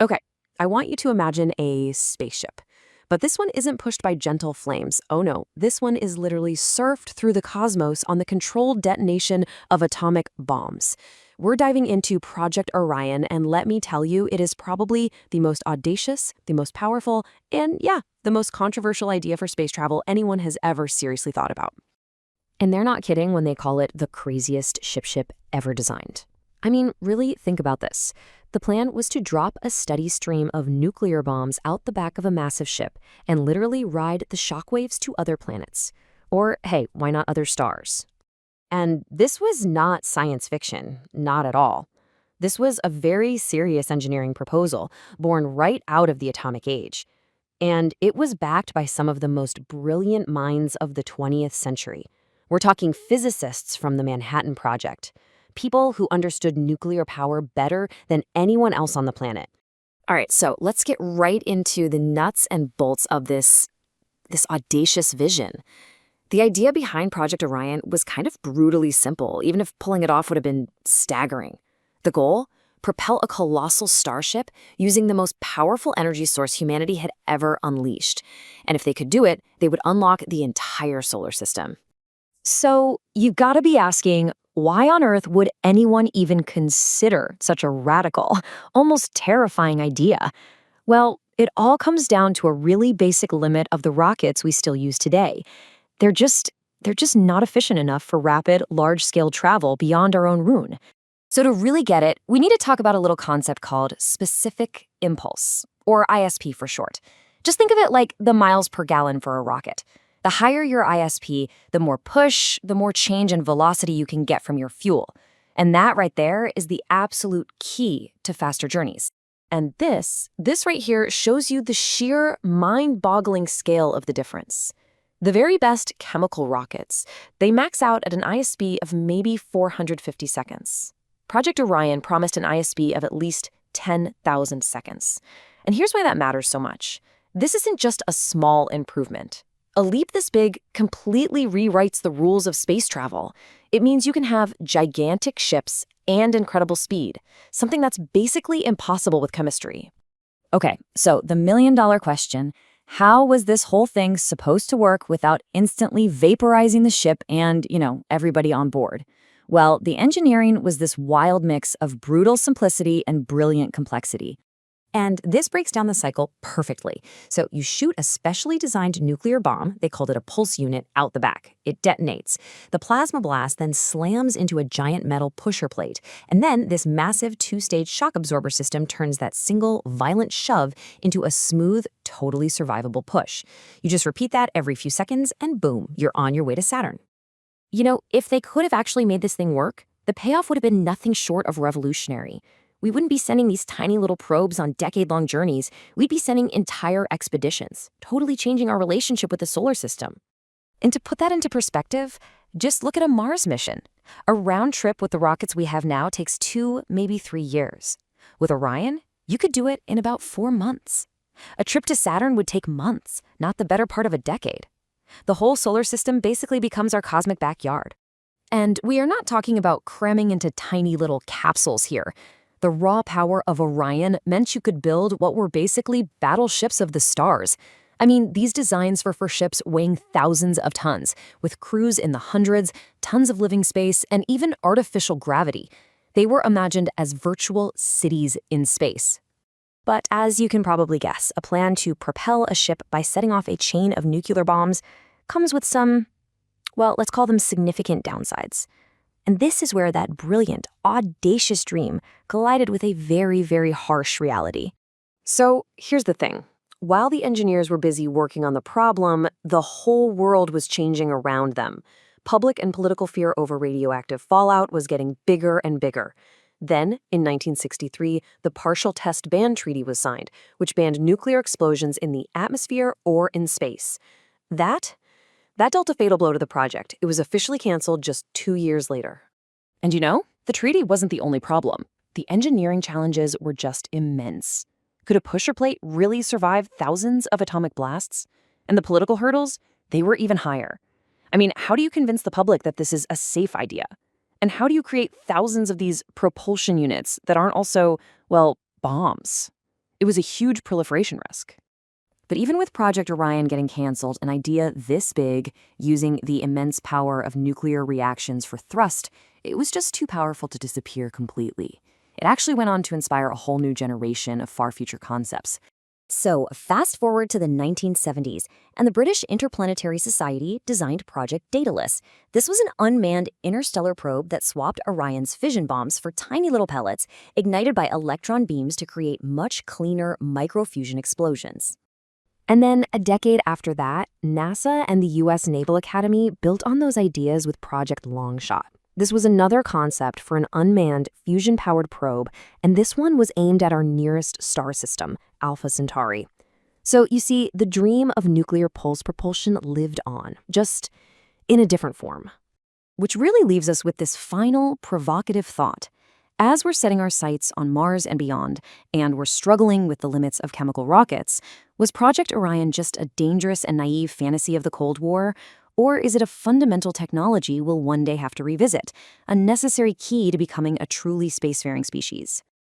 Okay, I want you to imagine a spaceship. But this one isn't pushed by gentle flames. Oh no, this one is literally surfed through the cosmos on the controlled detonation of atomic bombs. We're diving into Project Orion, and let me tell you, it is probably the most audacious, the most powerful, and yeah, the most controversial idea for space travel anyone has ever seriously thought about. And they're not kidding when they call it the craziest ship ever designed. I mean, really think about this. The plan was to drop a steady stream of nuclear bombs out the back of a massive ship and literally ride the shockwaves to other planets. Or, hey, why not other stars? And this was not science fiction, not at all. This was a very serious engineering proposal, born right out of the atomic age. And it was backed by some of the most brilliant minds of the 20th century. We're talking physicists from the Manhattan Project, people who understood nuclear power better than anyone else on the planet. All right, so let's get right into the nuts and bolts of this audacious vision. The idea behind Project Orion was kind of brutally simple, even if pulling it off would have been staggering. The goal? Propel a colossal starship using the most powerful energy source humanity had ever unleashed. And if they could do it, they would unlock the entire solar system. So you've got to be asking, why on earth would anyone even consider such a radical, almost terrifying idea? Well, it all comes down to a really basic limit of the rockets we still use today. They're just not efficient enough for rapid, large-scale travel beyond our own moon. So to really get it, we need to talk about a little concept called specific impulse, or ISP for short. Just think of it like the miles per gallon for a rocket. The higher your ISP, the more push, the more change in velocity you can get from your fuel. And that right there is the absolute key to faster journeys. And this right here shows you the sheer mind-boggling scale of the difference. The very best chemical rockets, they max out at an ISP of maybe 450 seconds. Project Orion promised an ISP of at least 10,000 seconds. And here's why that matters so much. This isn't just a small improvement. A leap this big completely rewrites the rules of space travel. It means you can have gigantic ships and incredible speed, something that's basically impossible with chemistry. Okay, so the million-dollar question, how was this whole thing supposed to work without instantly vaporizing the ship and, everybody on board? Well, the engineering was this wild mix of brutal simplicity and brilliant complexity. And this breaks down the cycle perfectly. So you shoot a specially designed nuclear bomb, they called it a pulse unit, out the back. It detonates. The plasma blast then slams into a giant metal pusher plate. And then this massive two-stage shock absorber system turns that single, violent shove into a smooth, totally survivable push. You just repeat that every few seconds, and boom, you're on your way to Saturn. If they could have actually made this thing work, the payoff would have been nothing short of revolutionary. We wouldn't be sending these tiny little probes on decade-long journeys. We'd be sending entire expeditions, totally changing our relationship with the solar system. And to put that into perspective, just look at a Mars mission. A round trip with the rockets we have now takes 2, maybe 3 years. With Orion, you could do it in about 4 months. A trip to Saturn would take months, not the better part of a decade. The whole solar system basically becomes our cosmic backyard. And we are not talking about cramming into tiny little capsules here. The raw power of Orion meant you could build what were basically battleships of the stars. I mean, these designs were for ships weighing thousands of tons, with crews in the hundreds, tons of living space, and even artificial gravity. They were imagined as virtual cities in space. But as you can probably guess, a plan to propel a ship by setting off a chain of nuclear bombs comes with some, well, let's call them significant downsides. And this is where that brilliant, audacious dream collided with a very, very harsh reality. So here's the thing. While the engineers were busy working on the problem, the whole world was changing around them. Public and political fear over radioactive fallout was getting bigger and bigger. Then, in 1963, the Partial Test Ban Treaty was signed, which banned nuclear explosions in the atmosphere or in space. That dealt a fatal blow to the project. It was officially canceled just 2 years later. And the treaty wasn't the only problem. The engineering challenges were just immense. Could a pusher plate really survive thousands of atomic blasts? And the political hurdles? They were even higher. I mean, how do you convince the public that this is a safe idea? And how do you create thousands of these propulsion units that aren't also, well, bombs? It was a huge proliferation risk. But even with Project Orion getting canceled, an idea this big, using the immense power of nuclear reactions for thrust, it was just too powerful to disappear completely. It actually went on to inspire a whole new generation of far future concepts. So, fast forward to the 1970s, and the British Interplanetary Society designed Project Daedalus. This was an unmanned interstellar probe that swapped Orion's fission bombs for tiny little pellets, ignited by electron beams to create much cleaner microfusion explosions. And then, a decade after that, NASA and the U.S. Naval Academy built on those ideas with Project Longshot. This was another concept for an unmanned, fusion-powered probe, and this one was aimed at our nearest star system, Alpha Centauri. So, you see, the dream of nuclear pulse propulsion lived on, just in a different form. Which really leaves us with this final, provocative thought. As we're setting our sights on Mars and beyond, and we're struggling with the limits of chemical rockets, was Project Orion just a dangerous and naive fantasy of the Cold War? Or is it a fundamental technology we'll one day have to revisit, a necessary key to becoming a truly spacefaring species?